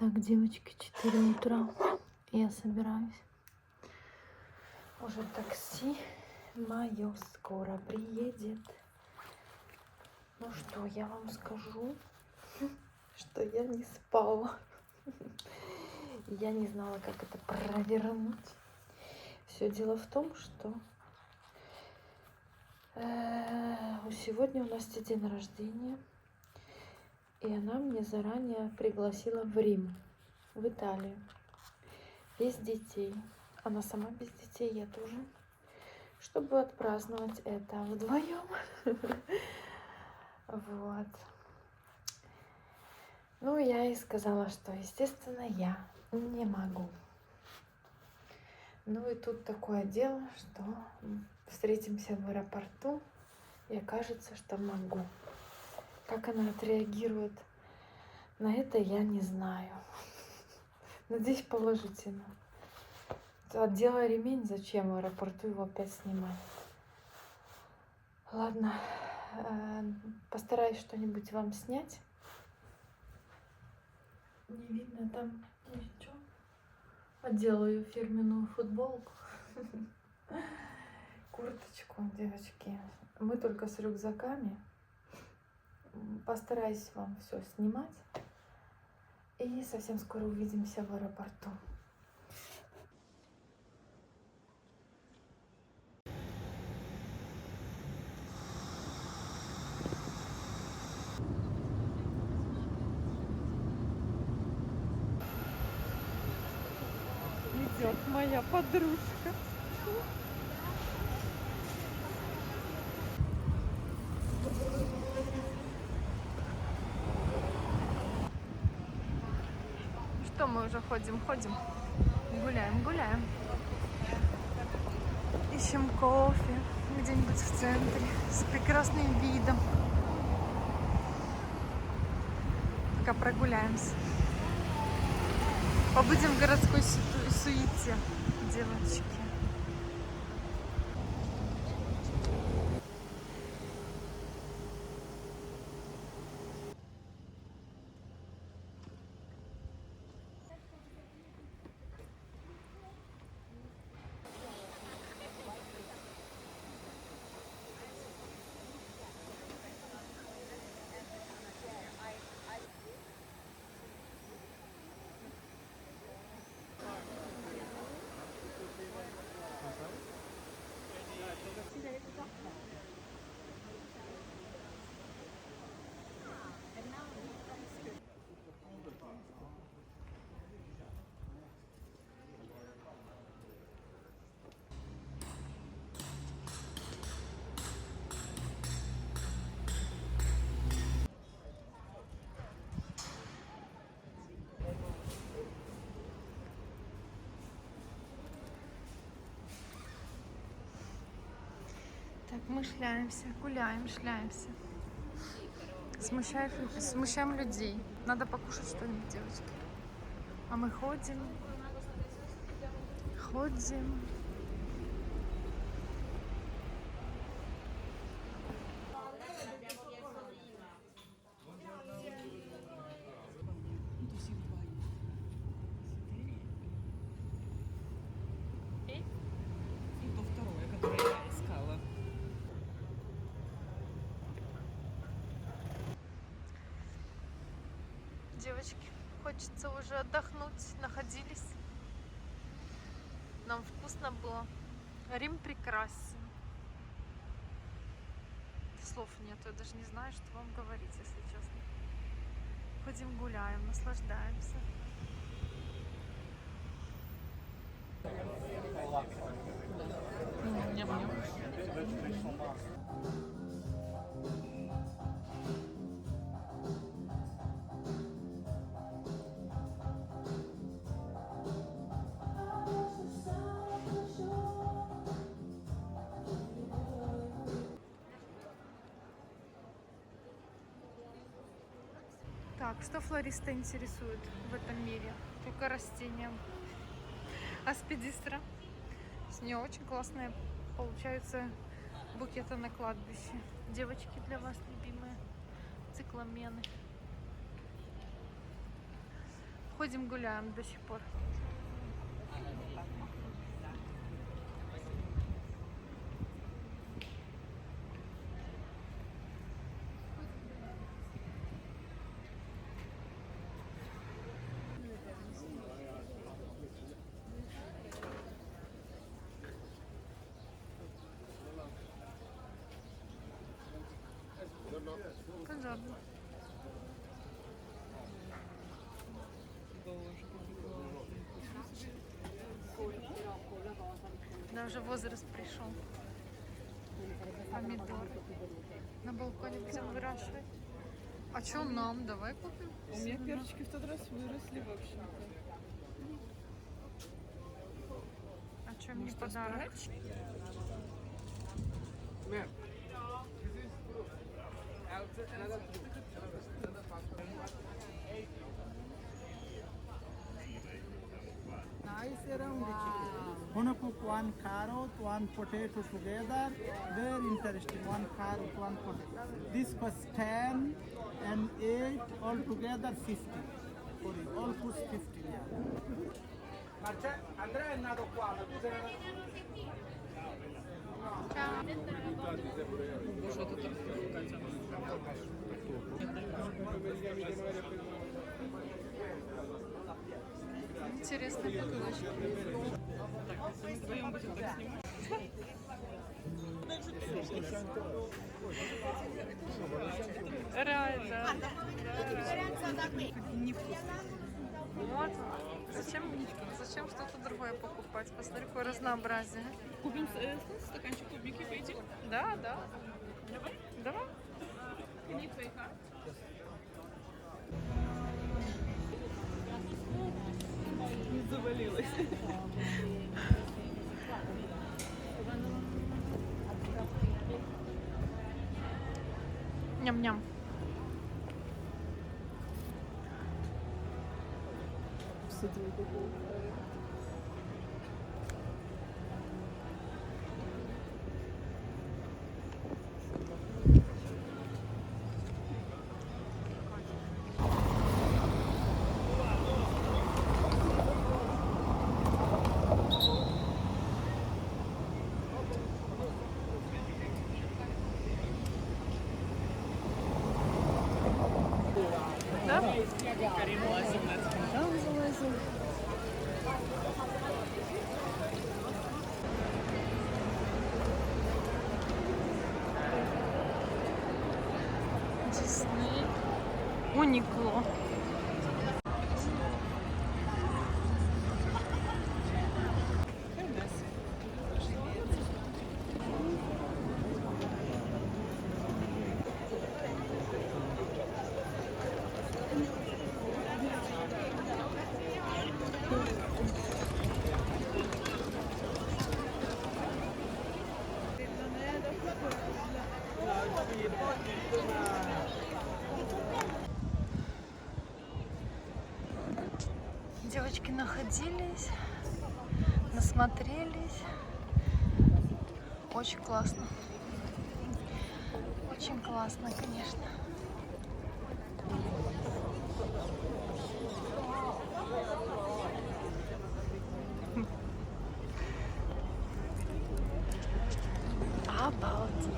Так, девочки, 4 утра. Я собираюсь. Уже такси мое скоро приедет. Ну что, я вам скажу, что я не спала. Я не знала, как это провернуть. Все дело в том, что сегодня у Насти день рождения. И она мне заранее пригласила в Рим, в Италию. Без детей. Она сама без детей, я тоже. Чтобы отпраздновать это вдвоем. Вот. Ну, я ей сказала, что, естественно, я не могу. Ну и тут такое дело, что встретимся в аэропорту, и окажется, что могу. Как она отреагирует на это, я не знаю. Надеюсь, положительно. Отдела ремень, зачем в аэропорту его опять снимать? Ладно, постараюсь что-нибудь вам снять. Не видно там ничего. Одела фирменную футболку, курточку, девочки. Мы только с рюкзаками. Постараюсь вам все снимать. И совсем скоро увидимся в аэропорту. Идет моя подружка. Что мы уже ходим, гуляем. Ищем кофе где-нибудь в центре с прекрасным видом. Пока прогуляемся. Побудем в городской суете, девочки. Так, мы шляемся, гуляем, шляемся. Смущаем людей. Надо покушать что-нибудь, девочки. А мы ходим. И то второе, которое я искала. Девочки, хочется уже отдохнуть. Находились. Нам вкусно было. Рим прекрасен. Слов нет, я даже не знаю, что вам говорить, если честно. Ходим, гуляем, наслаждаемся. Так, что флориста интересует в этом мире? Только растения. Аспидистра. С нее очень классные получаются букеты на кладбище. Девочки, для вас любимые цикламены. ходим гуляем до сих пор. Понятно. Да, уже возраст пришел. Помидор. На балконе будем выращивать. А что нам? Давай купим. У меня перчики в тот раз выросли, в общем-то. А что мне подарок? Wanna cook one carrot, one potato together. Very interesting. One carrot, one potato. This was 10 and 8 all together 50. For you. All cost 50. Andrea è nato qua, ma tu sei nato... Боже, это так Катя. Интересный подложек. Мы вдвоем будем так снимать. Реально. Вот. Зачем что-то другое покупать? Посмотри, какое разнообразие. Купим стаканчик клубники, поедим? Да. Давай. Давай. Не твоих, а? Не завалилась. Ням-ням. Да? Карина лазит на это. Да, он залазил. Дисней. Уникло. Девочки находились, насмотрелись. Очень классно. Очень классно, конечно. Обалдеть.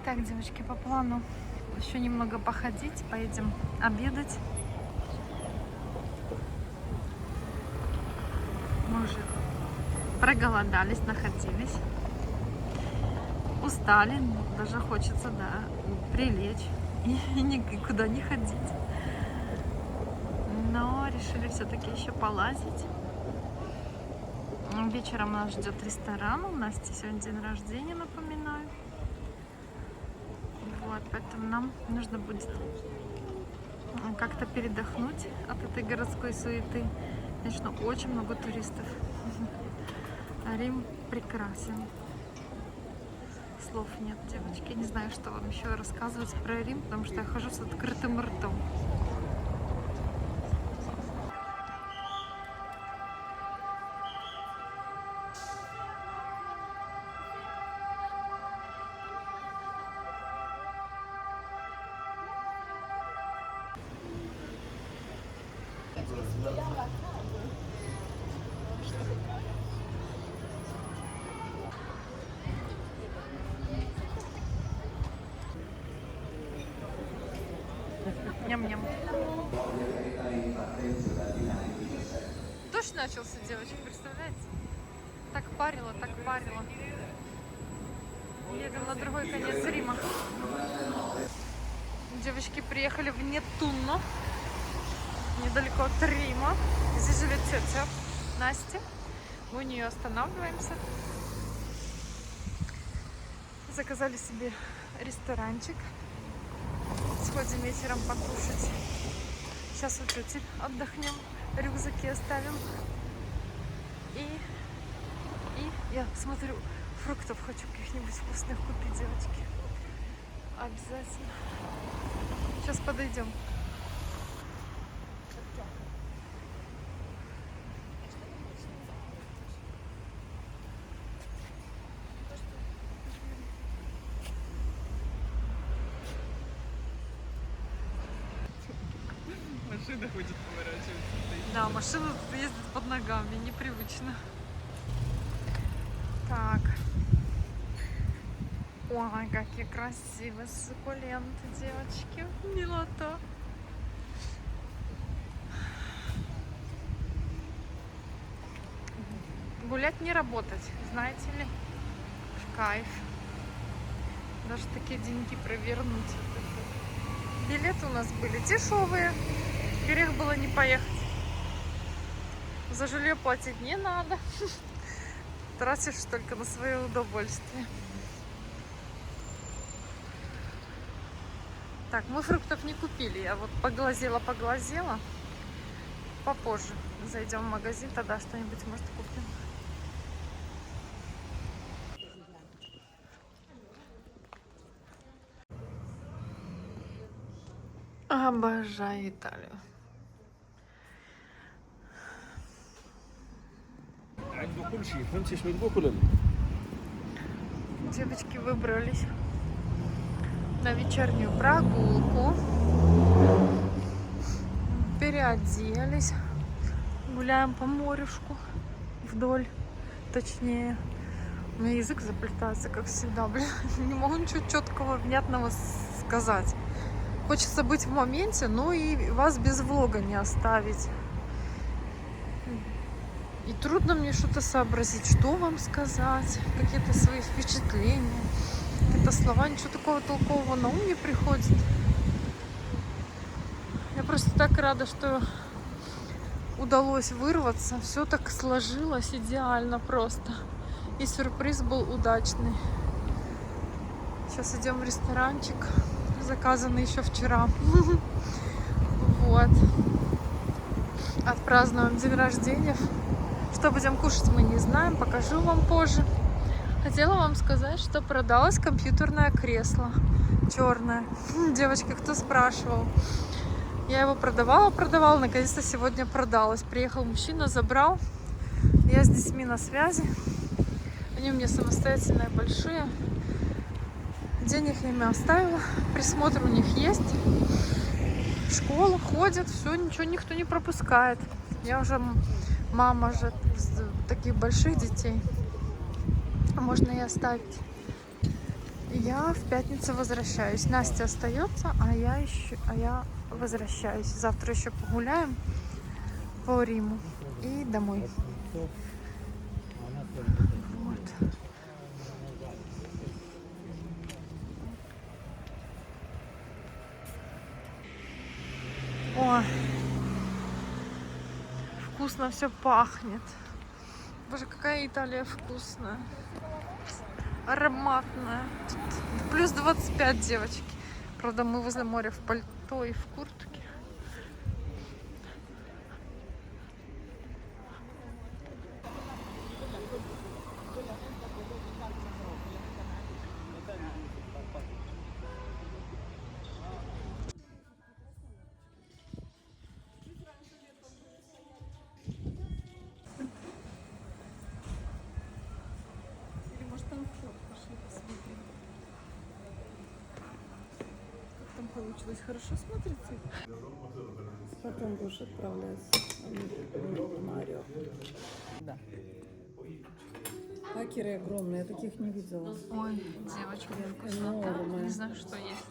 Так, девочки, по плану еще немного походить, поедем обедать. Мы уже проголодались, находились, устали, даже хочется, да, прилечь и никуда не ходить. Но решили все-таки еще полазить. Вечером нас ждет ресторан. У Насти сегодня день рождения, напоминаю. Вот, поэтому нам нужно будет как-то передохнуть от этой городской суеты. Конечно, очень много туристов. Рим прекрасен. Слов нет, девочки. Не знаю, что вам еще рассказывать про Рим, потому что я хожу с открытым ртом. Ням-ням. Дождь начался, девочки, представляете? Так парило, так парило. Едем на другой конец Рима. Девочки приехали в Нетунно, недалеко от Рима. Здесь живет тетя Настя. Мы у нее останавливаемся. Заказали себе ресторанчик. Сходим вечером покушать. Сейчас у тети отдохнем, рюкзаки оставим. И я смотрю, фруктов хочу каких-нибудь вкусных купить, девочки. Обязательно. Сейчас подойдем. Машина ходит, поворачивается. Да, машина тут ездит под ногами, непривычно. Так. Ой, какие красивые суккуленты, девочки. Милота. Гулять не работать, знаете ли. Кайф. Даже такие деньги провернуть. Билеты у нас были дешевые. Грех было не поехать. За жилье платить не надо. Тратишь только на свое удовольствие. Так, мы фруктов не купили. Я вот поглазела. Попозже зайдем в магазин, тогда что-нибудь, может, купим. Обожаю Италию. عنده كل شيء فهمتي شنو نقول كل Девочки выбрались на вечернюю прогулку. Переоделись. Гуляем по морюшку вдоль. Точнее, у меня язык заплетается, как всегда. Блин, не могу ничего четкого, внятного сказать. Хочется быть в моменте, но и вас без влога не оставить. И трудно мне что-то сообразить, что вам сказать, какие-то свои впечатления, какие-то слова, ничего такого толкового на ум не приходит. Я просто так рада, что удалось вырваться, все так сложилось идеально просто. И сюрприз был удачный. Сейчас идем в ресторанчик, заказанный еще вчера. Вот. Отпразднуем день рождения. Что будем кушать, мы не знаем, покажу вам позже. Хотела вам сказать, что продалось компьютерное кресло черное. Девочки, кто спрашивал? Я его продавала, наконец-то сегодня продалось. Приехал мужчина, забрал. Я с детьми на связи. Они у меня самостоятельные, большие. Денег я им оставила. Присмотр у них есть. В школу ходят, все, ничего никто не пропускает. Я уже мама же таких больших детей. Можно и оставить. Я в пятницу возвращаюсь. Настя остается, а я возвращаюсь. Завтра еще погуляем по Риму и домой. Вот. О, вкусно все пахнет. Боже, какая Италия вкусная. Ароматная. Тут плюс 25, девочки. Правда, мы возле моря в пальто и в куртке. получилось. Хорошо смотрится. Потом будешь отправляться в Марио. Да. Пакеры огромные, я таких не видела. Ой, девочка, Эnorme. не знаю, что есть.